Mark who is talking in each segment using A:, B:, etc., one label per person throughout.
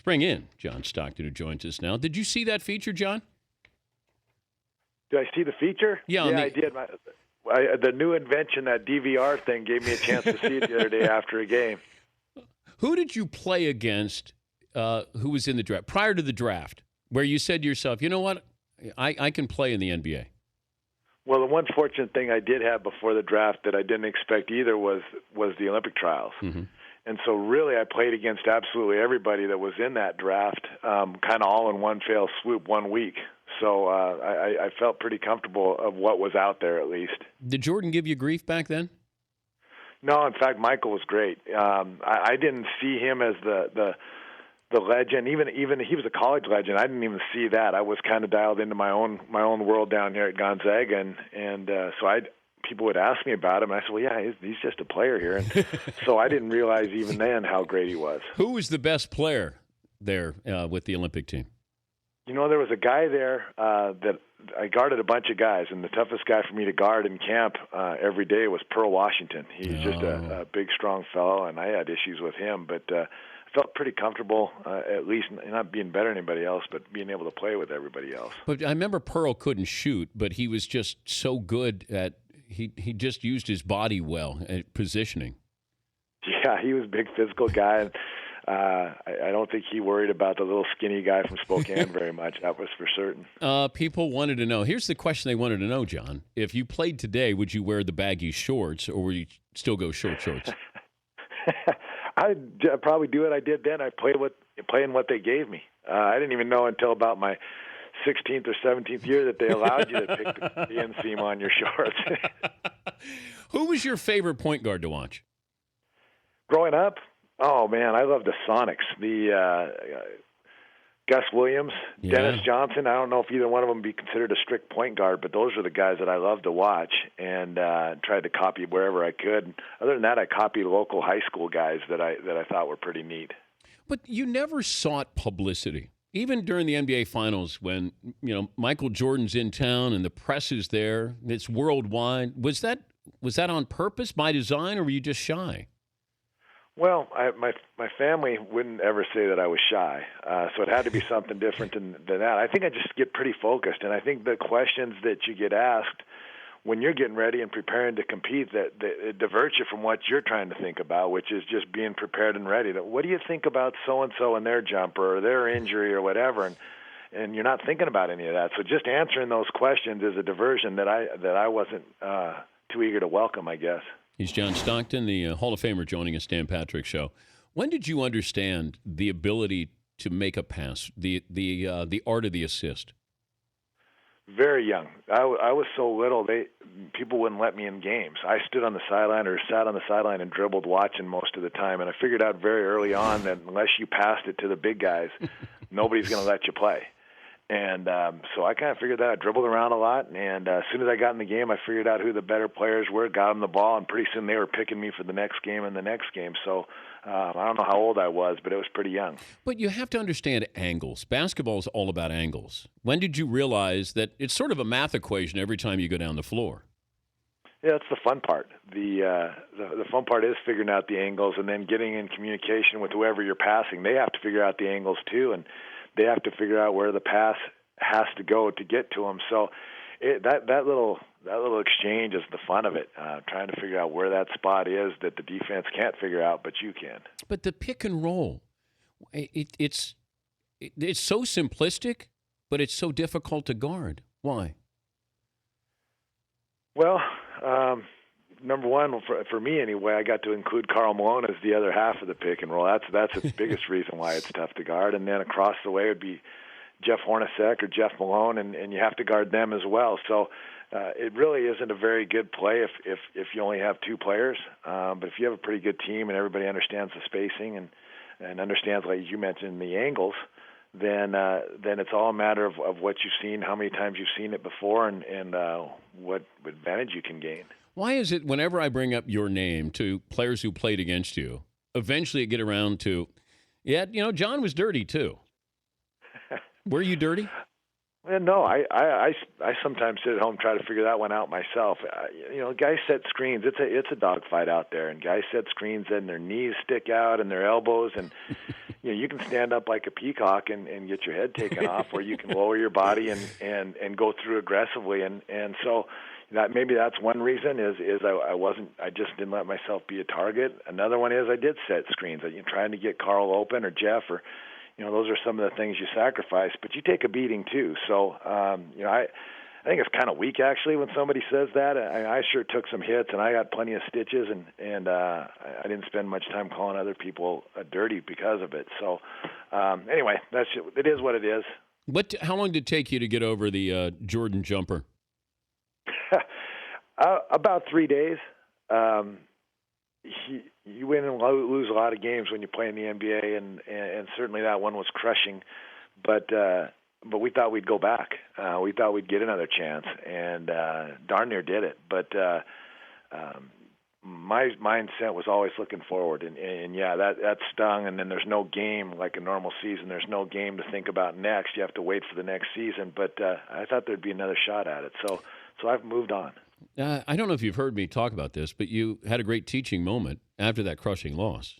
A: bring in John Stockton, who joins us now. Did you see that feature, John?
B: Did I see the feature?
A: Yeah,
B: I did. The new invention, that DVR thing, gave me a chance to see it the other day after a game.
A: Who did you play against who was in the draft, prior to the draft, where you said to yourself, you know what, I can play in the NBA?
B: Well, the one fortunate thing I did have before the draft that I didn't expect either was the Olympic trials.
A: Mm-hmm.
B: And so really I played against absolutely everybody that was in that draft, kind of all in one fell swoop 1 week. So I felt pretty comfortable of what was out there at least.
A: Did Jordan give you grief back then?
B: No, in fact, Michael was great. I didn't see him as the legend. Even he was a college legend. I didn't even see that. I was kind of dialed into my own world down here at Gonzaga, and so people would ask me about him, and I said, well, yeah, he's just a player here. And so I didn't realize even then how great he was.
A: Who was the best player there with the Olympic team?
B: You know, there was a guy there that I guarded a bunch of guys, and the toughest guy for me to guard in camp every day was Pearl Washington. He's just a big, strong fellow, and I had issues with him, but I felt pretty comfortable, at least not being better than anybody else, but being able to play with everybody else.
A: But I remember Pearl couldn't shoot, but he was just so good at he just used his body well at positioning. Yeah,
B: he was a big physical guy, and I don't think he worried about the little skinny guy from Spokane very much. That was for certain.
A: People wanted to know. Here's the question they wanted to know, John. If you played today, would you wear the baggy shorts, or would you still go short shorts?
B: I'd probably do what I did then. I playing what they gave me. I didn't even know until about my 16th or 17th year that they allowed you to pick the inseam on your shorts.
A: Who was your favorite point guard to watch?
B: Growing up? Oh, man, I love the Sonics. Gus Williams, Dennis Johnson. I don't know if either one of them would be considered a strict point guard, but those are the guys that I love to watch and tried to copy wherever I could. Other than that, I copied local high school guys that I thought were pretty neat. But
A: you never sought publicity. Even during the NBA Finals when, Michael Jordan's in town and the press is there, it's worldwide. Was that on purpose, by design, or were you just shy?
B: Well, my family wouldn't ever say that I was shy, so it had to be something different than that. I think I just get pretty focused, and I think the questions that you get asked when you're getting ready and preparing to compete, that it diverts you from what you're trying to think about, which is just being prepared and ready. What do you think about so-and-so and their jumper or their injury or whatever? And you're not thinking about any of that. So just answering those questions is a diversion that I wasn't too eager to welcome, I guess.
A: He's John Stockton, the Hall of Famer, joining us, Dan Patrick Show. When did you understand the ability to make a pass, the art of the assist?
B: Very young. I was so little, people wouldn't let me in games. I stood on the sideline or sat on the sideline and dribbled watching most of the time, and I figured out very early on that unless you passed it to the big guys, nobody's going to let you play. And so I kind of figured that. I dribbled around a lot, and as soon as I got in the game, I figured out who the better players were, got them the ball, and pretty soon they were picking me for the next game and the next game. So I don't know how old I was, but it was pretty young.
A: But you have to understand angles. Basketball is all about angles. When did you realize that it's sort of a math equation every time you go down the floor?
B: Yeah, that's the fun part. The fun part is figuring out the angles and then getting in communication with whoever you're passing. They have to figure out the angles too, and they have to figure out where the pass has to go to get to them. So that little exchange is the fun of it, trying to figure out where that spot is that the defense can't figure out, but you can.
A: But the pick and roll, it's so simplistic, but it's so difficult to guard. Why?
B: Well, number one, for me anyway, I got to include Karl Malone as the other half of the pick and roll. That's the biggest reason why it's tough to guard. And then across the way would be Jeff Hornacek or Jeff Malone, and you have to guard them as well. So it really isn't a very good play if you only have two players. But if you have a pretty good team and everybody understands the spacing and understands, like you mentioned, the angles, then it's all a matter of what you've seen, how many times you've seen it before, and what advantage you can gain.
A: Why is it whenever I bring up your name to players who played against you, eventually it get around to, John was dirty too. Were you dirty?
B: Well, no, I sometimes sit at home and try to figure that one out myself. Guys set screens. It's a dogfight out there, and guys set screens and their knees stick out and their elbows, and you can stand up like a peacock and get your head taken off, or you can lower your body and go through aggressively. And so that maybe that's one reason is I just didn't let myself be a target. Another one is I did set screens. You're trying to get Carl open or Jeff, or those are some of the things you sacrifice, but you take a beating too. So I think it's kind of weak, actually, when somebody says that. I sure took some hits, and I got plenty of stitches, and I didn't spend much time calling other people dirty because of it. So, anyway, it is what it is.
A: How long did it take you to get over the Jordan jumper?
B: About 3 days. You win and lose a lot of games when you play in the NBA, and certainly that one was crushing. But we thought we'd go back. We thought we'd get another chance, and darn near did it. But my mindset was always looking forward, and yeah, that stung. And then there's no game like a normal season. There's no game to think about next. You have to wait for the next season. But I thought there'd be another shot at it. So I've moved on.
A: I don't know if you've heard me talk about this, but you had a great teaching moment after that crushing loss.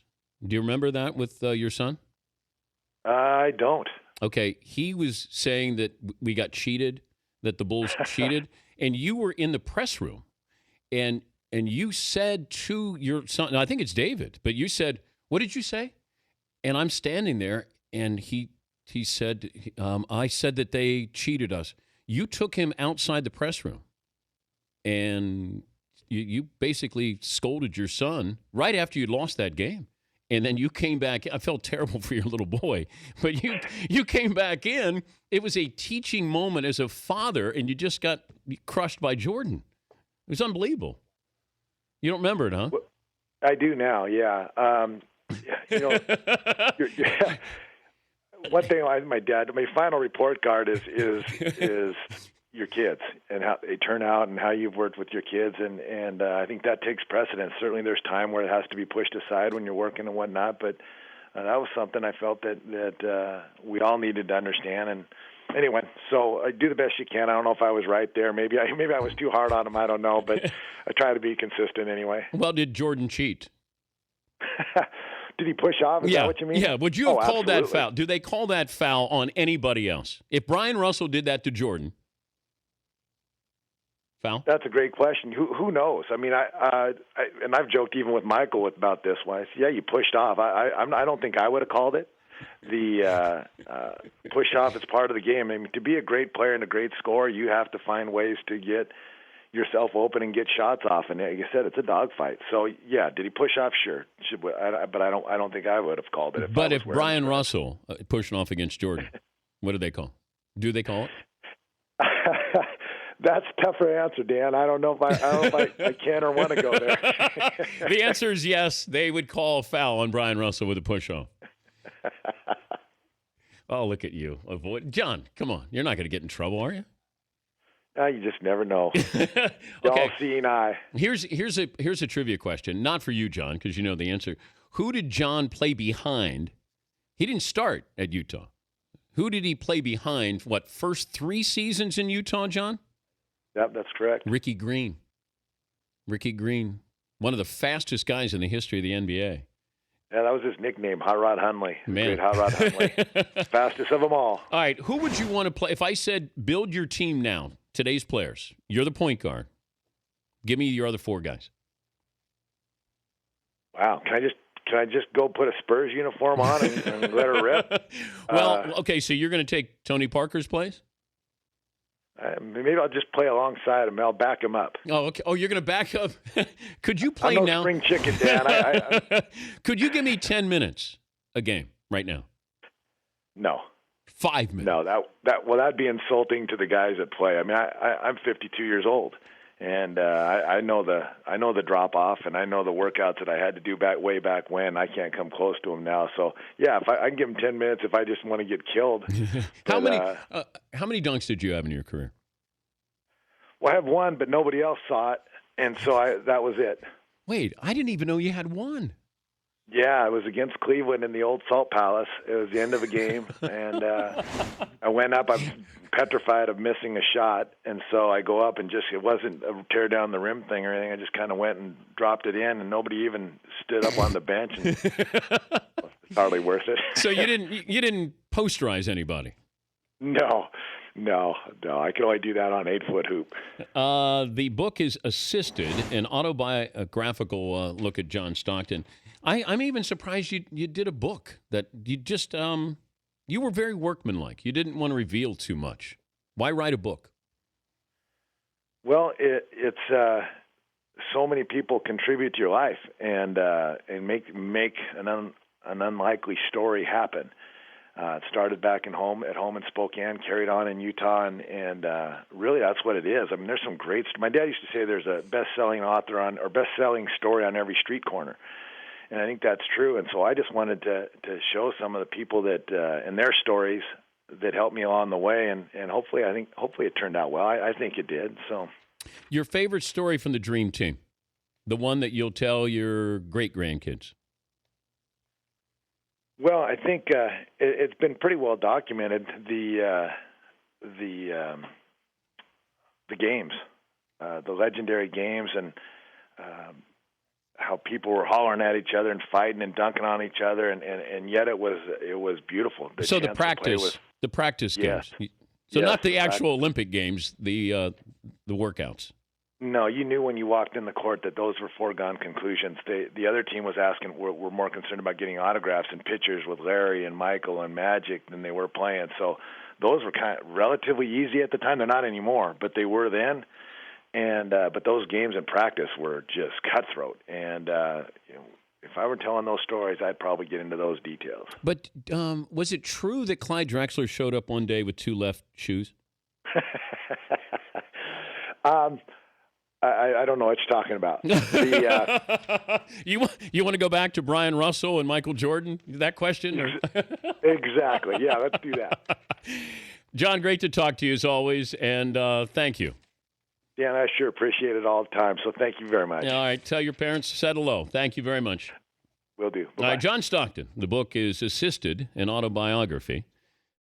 A: Do you remember that with your son?
B: I don't.
A: Okay, he was saying that we got cheated, that the Bulls cheated, and you were in the press room, and you said to your son, I think it's David, but you said, what did you say? And I'm standing there, and he said, I said that they cheated us. You took him outside the press room, and you basically scolded your son right after you'd lost that game. And then you came back. I felt terrible for your little boy, but you came back in. It was a teaching moment as a father, and you just got crushed by Jordan. It was unbelievable. You don't remember it, huh?
B: I do now, yeah. One thing my final report card is your kids and how they turn out and how you've worked with your kids. And I think that takes precedence. Certainly there's time where it has to be pushed aside when you're working and whatnot, but that was something I felt that we all needed to understand. And anyway, so I do the best you can. I don't know if I was right there. Maybe I was too hard on him. I don't know, but I try to be consistent anyway.
A: Well, did Jordan cheat?
B: Did he push off? Is that what you mean?
A: Yeah. Would you have called
B: absolutely.
A: that foul? Do they call that foul on anybody else? If Brian Russell did that to Jordan, foul?
B: That's a great question. Who knows? I mean, and I've joked even with Michael about this one. I said, yeah, you pushed off. I don't think I would have called it. The push off is part of the game. I mean, to be a great player and a great scorer, you have to find ways to get yourself open and get shots off. And like you said, it's a dogfight. So yeah, did he push off? Sure, but I don't think I would have called it.
A: But if Brian Russell pushing off against Jordan, what do they call? Do they call it?
B: That's a tougher answer, Dan. I don't know if I can or want to go there.
A: The answer is yes. They would call a foul on Brian Russell with a push-off. Oh, look at you. John, come on. You're not going to get in trouble, are you?
B: You just never know.
A: Okay.
B: All-seeing eye.
A: Here's a trivia question. Not for you, John, because you know the answer. Who did John play behind? He didn't start at Utah. Who did he play behind, first 3 seasons in Utah, John?
B: Yep, that's correct.
A: Ricky Green. Ricky Green, one of the fastest guys in the history of the NBA.
B: Yeah, that was his nickname, Hot Rod Hundley.
A: Man.
B: Great Hot Rod Hundley. Fastest of them all.
A: All right, who would you want to play? If I said build your team now, today's players, you're the point guard. Give me your other 4 guys.
B: Wow, can I just go put a Spurs uniform on and let her rip?
A: Well, okay, so you're going to take Tony Parker's place?
B: Maybe I'll just play alongside him. I'll back him up.
A: Oh, okay. Oh, you're going to back up? Could you play
B: I'm
A: now?
B: spring chicken, Dan.
A: Could you give me 10 minutes a game right now?
B: No.
A: 5 minutes?
B: No, that'd be insulting to the guys that play. I mean, I'm 52 years old, and I know the drop off, and I know the workouts that I had to do way back when. I can't come close to them now. So yeah, if I can give them 10 minutes, if I just want to get killed.
A: How many dunks did you have in your career?
B: Well, I have one, but nobody else saw it, and so that was it.
A: Wait, I didn't even know you had one.
B: Yeah, it was against Cleveland in the old Salt Palace. It was the end of a game, and I went up. I'm petrified of missing a shot, and so I go up and it wasn't a tear down the rim thing or anything. I just kind of went and dropped it in, and nobody even stood up on the bench. And It's hardly worth it.
A: So you didn't posterize anybody?
B: No. I can only do that on 8-foot hoop.
A: The book is Assisted, an autobiographical look at John Stockton. I'm even surprised you did a book that you just you were very workmanlike. You didn't want to reveal too much. Why write a book?
B: Well, it's so many people contribute to your life and make an unlikely story happen. It started back at home in Spokane, carried on in Utah, and really that's what it is. I mean, there's some great. My dad used to say there's a best-selling author or best-selling story on every street corner, and I think that's true. And so I just wanted to show some of the people that and their stories that helped me along the way, and hopefully it turned out well. I think it did. So,
A: your favorite story from the Dream Team, the one that you'll tell your great-grandkids.
B: Well, I think it's been pretty well documented, the games, the legendary games, and how people were hollering at each other and fighting and dunking on each other, and yet it was beautiful.
A: So the practice games.
B: Yes.
A: So not the actual Olympic games, the workouts.
B: No, you knew when you walked in the court that those were foregone conclusions. The other team was were more concerned about getting autographs and pictures with Larry and Michael and Magic than they were playing. So those were kind of relatively easy at the time. They're not anymore, but they were then. And but those games in practice were just cutthroat. And if I were telling those stories, I'd probably get into those details.
A: But was it true that Clyde Drexler showed up one day with two left shoes?
B: I don't know what you're talking about.
A: You want to go back to Brian Russell and Michael Jordan? That question? Or?
B: Exactly. Yeah, let's do that.
A: John, great to talk to you as always, and thank you.
B: Yeah, and I sure appreciate it all the time, so thank you very much.
A: All right, tell your parents to settle low. Thank you very much.
B: Will do. Bye-bye.
A: All right, John Stockton. The book is Assisted, an autobiography.